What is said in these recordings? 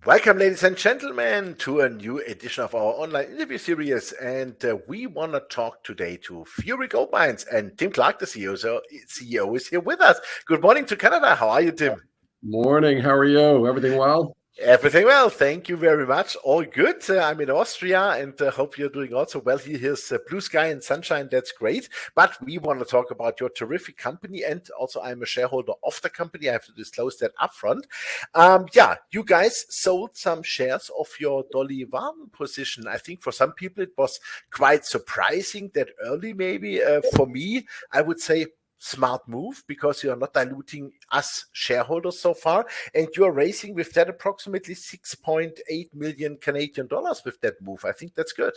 Welcome, ladies and gentlemen, to a new edition of our online interview series. And we want to talk today to Fury Gold Mines. And Tim Clark, the CEO, is here with us. Good morning to Canada. How are you, Tim? Morning. How are you? Everything well? Everything well. Thank you very much. All good. I'm in Austria and hope you're doing also well. Here's blue sky and sunshine. That's great. But we want to talk about your terrific company. And also, I'm a shareholder of the company. I have to disclose that upfront. You guys sold some shares of your Dolly Varden position. I think for some people, it was quite surprising that early, maybe. For me, I would say, smart move, because you are not diluting us shareholders so far, and you are raising with that approximately 6.8 million Canadian dollars with that move. I think that's good.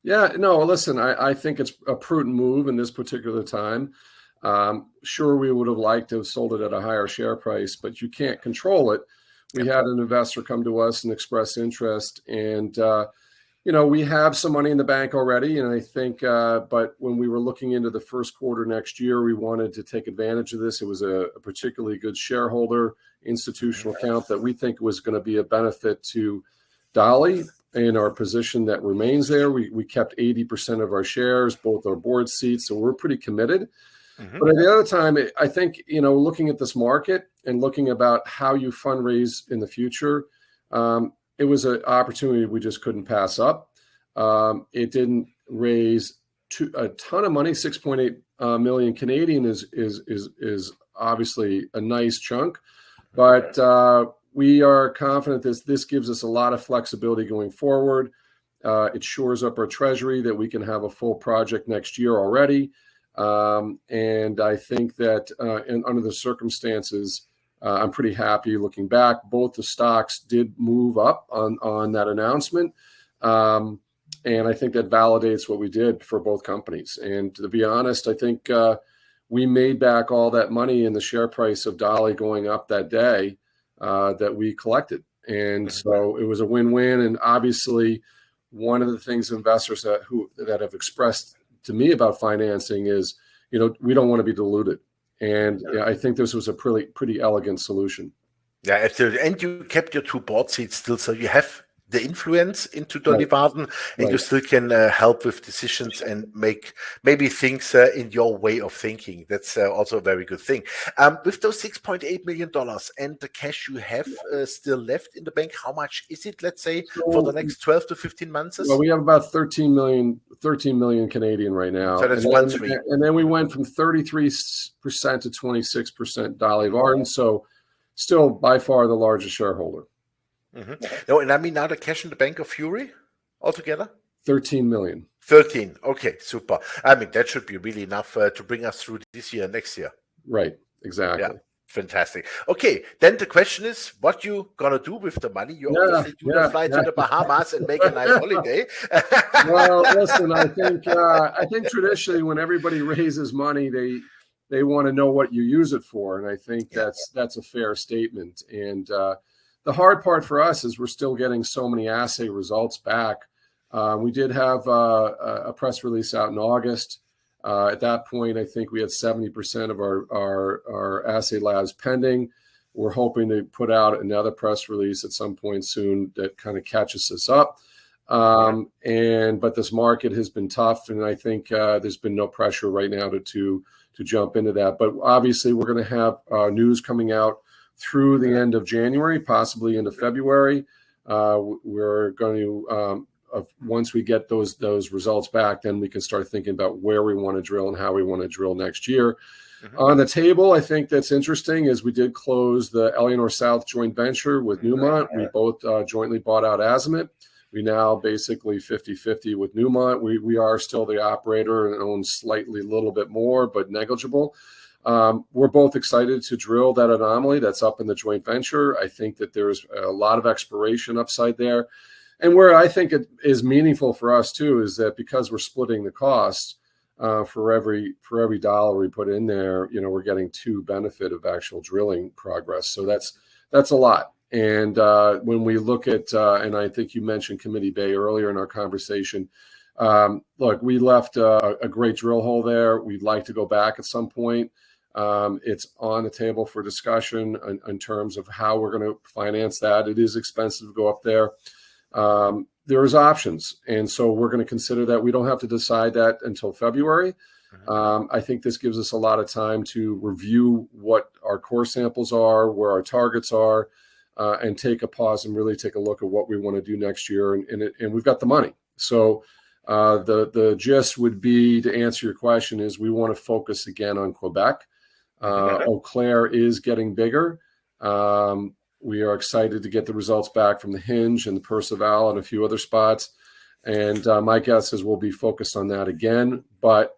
Yeah, no, listen, I think it's a prudent move in this particular time. Sure, we would have liked to have sold it at a higher share price, but you can't control it. We had an investor come to us and express interest, and we have some money in the bank already, and I think, but when we were looking into the first quarter next year, we wanted to take advantage of this. It was a particularly good shareholder institutional account that we think was going to be a benefit to Dolly in our position that remains there. We kept 80% of our shares, both our board seats, so we're pretty committed. But at the other time, I think, looking at this market and looking about how you fundraise in the future, it was an opportunity we just couldn't pass up. It didn't raise a ton of money. 6.8 million Canadian is obviously a nice chunk, but we are confident that this gives us a lot of flexibility going forward. It shores up our treasury that we can have a full project next year already. And I think that under the circumstances, I'm pretty happy looking back. Both the stocks did move up on that announcement. And I think that validates what we did for both companies. And to be honest, I think we made back all that money in the share price of Dolly going up that day that we collected. And so it was a win-win. And obviously, one of the things investors that have expressed to me about financing is, we don't want to be diluted. And I think this was a pretty elegant solution. Yeah, absolutely. And you kept your two board seats still, so you have the influence into Dolly Varden, and you still can help with decisions and make maybe things in your way of thinking. That's also a very good thing. With those $6.8 million and the cash you have still left in the bank, how much is it, let's say, for the next 12 to 15 months? Well, we have about 13 million Canadian right now. So that's and then we went from 33% to 26% Dolly Varden, so still by far the largest shareholder. No, and I mean now the cash in the bank of Fury altogether? 13 million. 13. Okay, super. I mean, that should be really enough to bring us through this year, next year. Right, exactly. Yeah, fantastic. Okay, then the question is, what you gonna do with the money? You obviously do not fly to the Bahamas and make a nice holiday. Well, listen, I think traditionally when everybody raises money, they want to know what you use it for, and I think that's a fair statement. And the hard part for us is we're still getting so many assay results back. We did have a press release out in August. At that point, I think we had 70% of our assay labs pending. We're hoping to put out another press release at some point soon that kind of catches us up. But this market has been tough, and I think there's been no pressure right now to jump into that. But obviously, we're going to have news coming out through the end of January, possibly into February. We're going to, once we get those results back, then we can start thinking about where we want to drill and how we want to drill next year. On the table, I think that's interesting is we did close the Eleanor South joint venture with Newmont. We both jointly bought out Azimuth. We now basically 50-50 with Newmont. We are still the operator and own slightly a little bit more, but negligible. We're both excited to drill that anomaly that's up in the joint venture. I think that there's a lot of exploration upside there. And where I think it is meaningful for us too is that because we're splitting the costs for every dollar we put in there, we're getting two benefit of actual drilling progress. So that's a lot. And when we look at, and I think you mentioned Committee Bay earlier in our conversation, look, we left a great drill hole there. We'd like to go back at some point. It's on the table for discussion in terms of how we're going to finance that. It is expensive to go up there. There's options. And so we're going to consider that. We don't have to decide that until February. I think this gives us a lot of time to review what our core samples are, where our targets are, and take a pause and really take a look at what we want to do next year. And we've got the money. So the gist would be, to answer your question, is we want to focus again on Quebec. Eau Claire is getting bigger. We are excited to get the results back from the Hinge and the Percival and a few other spots. And my guess is we'll be focused on that again. But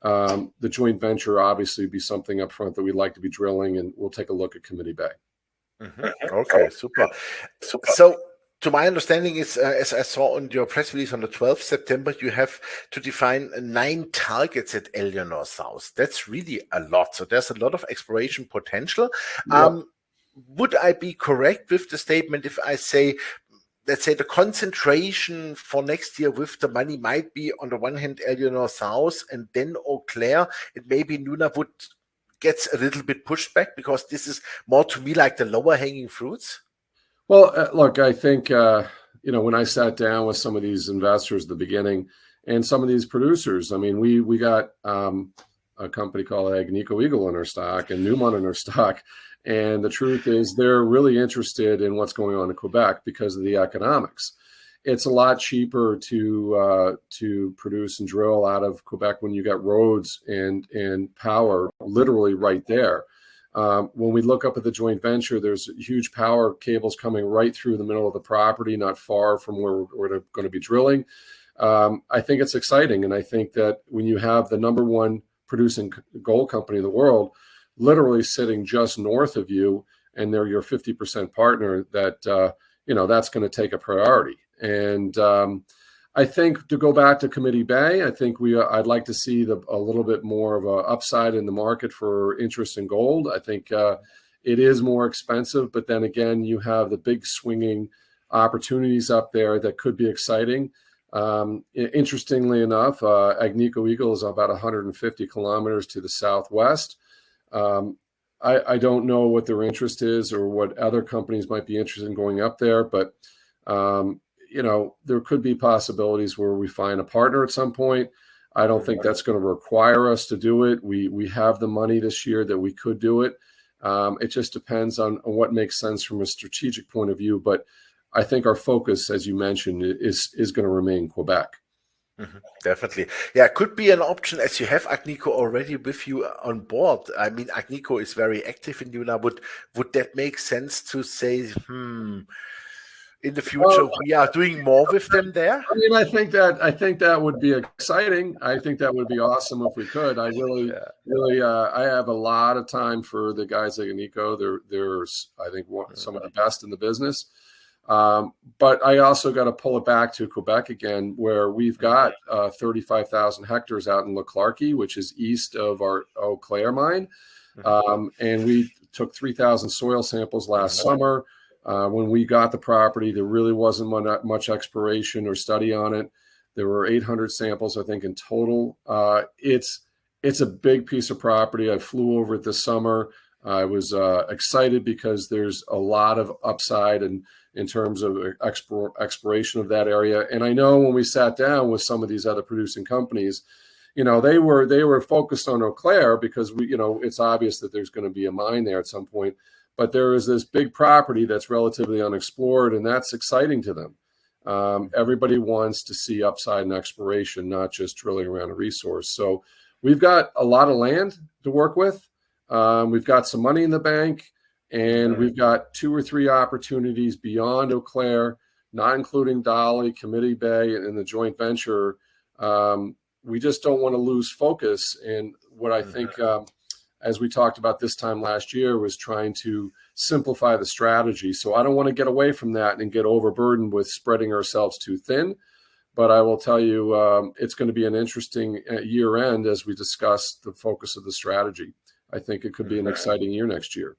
the joint venture obviously be something up front that we'd like to be drilling, and we'll take a look at Committee Bay. Okay, super. So to my understanding is, as I saw on your press release on the 12th September, you have to define 9 targets at Eleanor South. That's really a lot. So there's a lot of exploration potential. Yep. Would I be correct with the statement if I say, let's say the concentration for next year with the money might be on the one hand Eleanor South and then Eau Claire, and maybe Nunavut gets a little bit pushed back because this is more to me like the lower hanging fruits? Well, look, I think, when I sat down with some of these investors at the beginning and some of these producers, I mean, we got a company called Agnico Eagle in our stock and Newmont in our stock. And the truth is they're really interested in what's going on in Quebec because of the economics. It's a lot cheaper to produce and drill out of Quebec when you got roads and power literally right there. When we look up at the joint venture, there's huge power cables coming right through the middle of the property, not far from where we're going to be drilling. I think it's exciting. And I think that when you have the #1 producing gold company in the world literally sitting just north of you, and they're your 50% partner, that, that's going to take a priority. And I think, to go back to Committee Bay, I think I'd like to see a little bit more of an upside in the market for interest in gold. I think it is more expensive, but then again, you have the big swinging opportunities up there that could be exciting. Interestingly enough, Agnico Eagle is about 150 kilometers to the southwest. I don't know what their interest is or what other companies might be interested in going up there, but there could be possibilities where we find a partner at some point. I don't think that's going to require us to do it. We have the money this year that we could do it. It just depends on what makes sense from a strategic point of view. But I think our focus, as you mentioned, is going to remain Quebec. Definitely. Yeah, could be an option, as you have Agnico already with you on board. I mean, Agnico is very active in Nunavut. Would that make sense to say, in the future, we are doing more with them there? I mean, I think that would be exciting. I think that would be awesome if we could. I really, I have a lot of time for the guys at Agnico. They're I think, some of the best in the business. But I also got to pull it back to Quebec again, where we've got 35,000 hectares out in Le Clarky, which is east of our Eau Claire mine. And we took 3,000 soil samples last summer. When we got the property, there really wasn't much exploration or study on it. There were 800 samples, I think, in total. It's a big piece of property. I flew over it this summer. I was excited because there's a lot of upside in terms of exploration of that area. And I know when we sat down with some of these other producing companies, they were focused on Eau Claire because it's obvious that there's going to be a mine there at some point. But there is this big property that's relatively unexplored, and that's exciting to them. Everybody wants to see upside in exploration, not just drilling around a resource. So we've got a lot of land to work with. We've got some money in the bank, and we've got 2 or 3 opportunities beyond Eau Claire, not including Dolly, Committee Bay, and the joint venture. We just don't want to lose focus. And what I think, as we talked about this time last year, was trying to simplify the strategy. So I don't want to get away from that and get overburdened with spreading ourselves too thin. But I will tell you, it's going to be an interesting year end as we discuss the focus of the strategy. I think it could be an exciting year next year.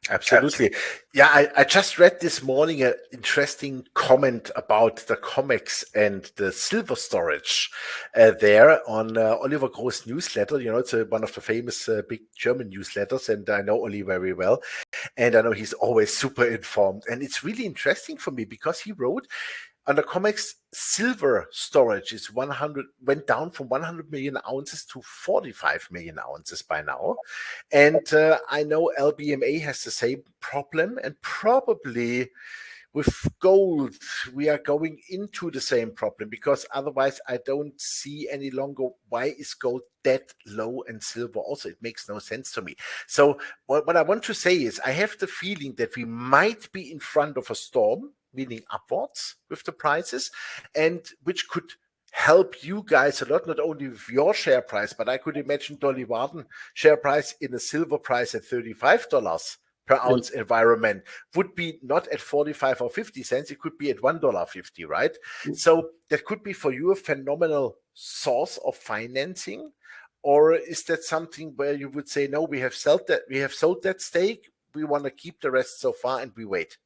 Absolutely. Yeah, I just read this morning an interesting comment about the COMEX and the silver storage there on Oliver Groh's newsletter. You know, it's one of the famous big German newsletters, and I know Oli very well. And I know he's always super informed. And it's really interesting for me because he wrote on the COMEX, silver storage is went down from 100 million ounces to 45 million ounces by now. And I know LBMA has the same problem, and probably with gold, we are going into the same problem, because otherwise I don't see any longer why is gold that low and silver also. It makes no sense to me. So what I want to say is I have the feeling that we might be in front of a storm, meaning upwards with the prices, and which could help you guys a lot, not only with your share price, but I could imagine Dolly Varden share price in a silver price at $35 per ounce environment would be not at 45 or 50 cents. It could be at $1.50, right? So that could be for you a phenomenal source of financing. Or is that something where you would say, no, we have sold that stake, we want to keep the rest so far and we wait?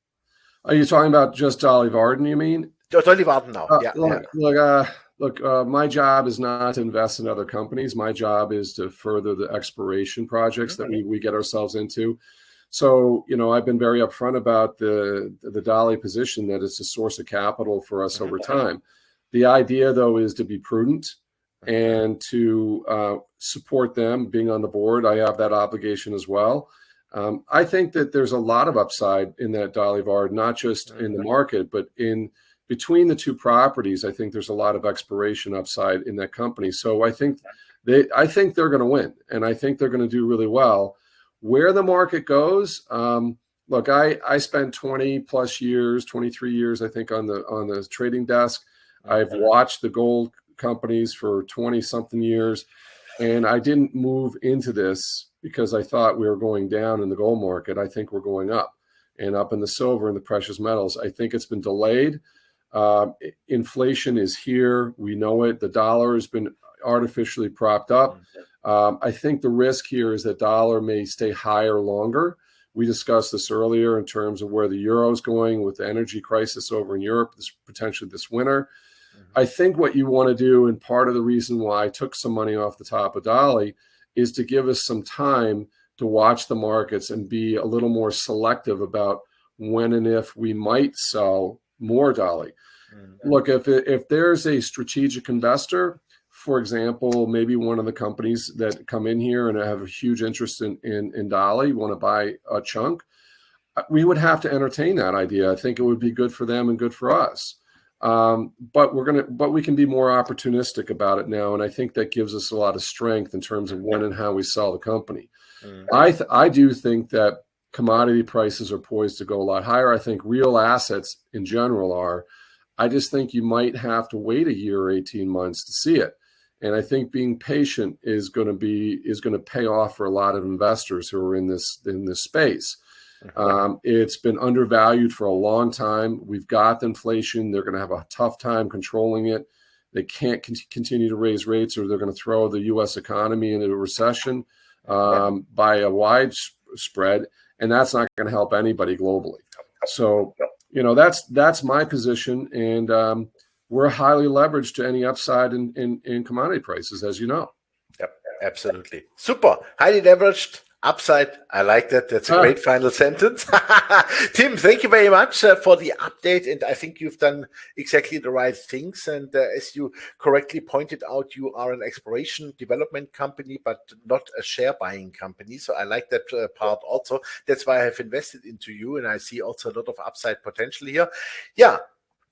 Are you talking about just Dolly Varden, you mean? Dolly Varden now, yeah. Look, my job is not to invest in other companies. My job is to further the exploration projects that we get ourselves into. So, you know, I've been very upfront about the Dolly position, that it's a source of capital for us over time. The idea, though, is to be prudent and to support them. Being on the board, I have that obligation as well. I think that there's a lot of upside in that Dolly Varden, not just in the market, but in between the two properties. I think there's a lot of exploration upside in that company. So I think they're going to win, and I think they're going to do really well. Where the market goes, look, I spent 20 plus years, 23 years, I think, on the trading desk. I've watched the gold companies for 20 something years, and I didn't move into this because I thought we were going down in the gold market. I think we're going up, and up in the silver and the precious metals. I think it's been delayed. Inflation is here. We know it. The dollar has been artificially propped up. I think the risk here is that dollar may stay higher longer. We discussed this earlier in terms of where the euro is going with the energy crisis over in Europe, potentially this winter. I think what you want to do, and part of the reason why I took some money off the top of Dolly, is to give us some time to watch the markets and be a little more selective about when and if we might sell more Dolly. Look, if there's a strategic investor, for example, maybe one of the companies that come in here and have a huge interest in Dolly, want to buy a chunk, we would have to entertain that idea. I think it would be good for them and good for us. But we can be more opportunistic about it now, and I think that gives us a lot of strength in terms of when and how we sell the company. I do think that commodity prices are poised to go a lot higher. I think real assets in general are. I just think you might have to wait a year or 18 months to see it. And I think being patient is going to pay off for a lot of investors who are in this space. It's been undervalued for a long time. We've got inflation. They're going to have a tough time controlling it. They can't continue to raise rates, or they're going to throw the U.S. economy into a recession by a wide spread, and that's not going to help anybody globally. So, you know, that's my position, and we're highly leveraged to any upside in commodity prices, as you know. Yep, absolutely. Super. Highly leveraged. Upside. I like that. That's a great final sentence. Tim, thank you very much for the update. And I think you've done exactly the right things. And as you correctly pointed out, you are an exploration development company, but not a share buying company. So I like that part also. That's why I have invested into you. And I see also a lot of upside potential here. Yeah.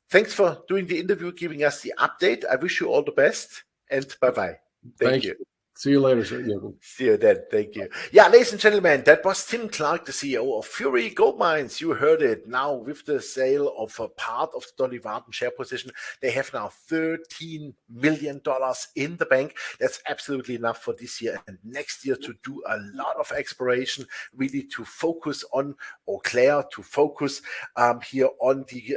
Thanks for doing the interview, giving us the update. I wish you all the best, and bye-bye. Thank you. See you later, sir. See you then. Thank you. Yeah, ladies and gentlemen, that was Tim Clark, the CEO of Fury Gold Mines. You heard it. Now, with the sale of a part of the Dolly Varden share position, they have now $13 million in the bank. That's absolutely enough for this year and next year to do a lot of exploration, really to focus on, or Claire to focus here on the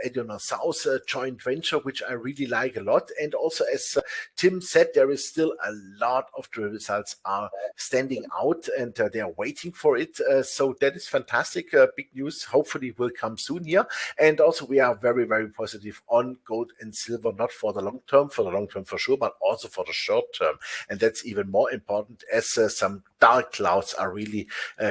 Edina South joint venture, which I really like a lot. And also, as Tim said, there is still a lot of drill results are standing out, and they are waiting for it. So that is fantastic. Big news hopefully will come soon here. And also we are very, very positive on gold and silver, not for the long term, for sure, but also for the short term. And that's even more important as some dark clouds are really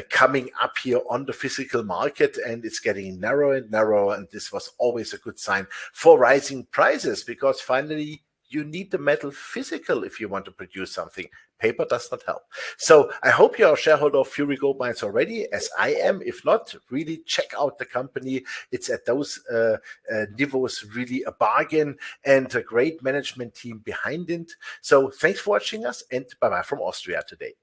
coming up here on the physical market, and it's getting narrower and narrower. And this was always a good sign for rising prices, because finally you need the metal physical if you want to produce something. Paper does not help. So I hope you're a shareholder of Fury Gold Mines already, as I am. If not, really check out the company. It's at those niveaus really a bargain, and a great management team behind it. So thanks for watching us, and bye-bye from Austria today.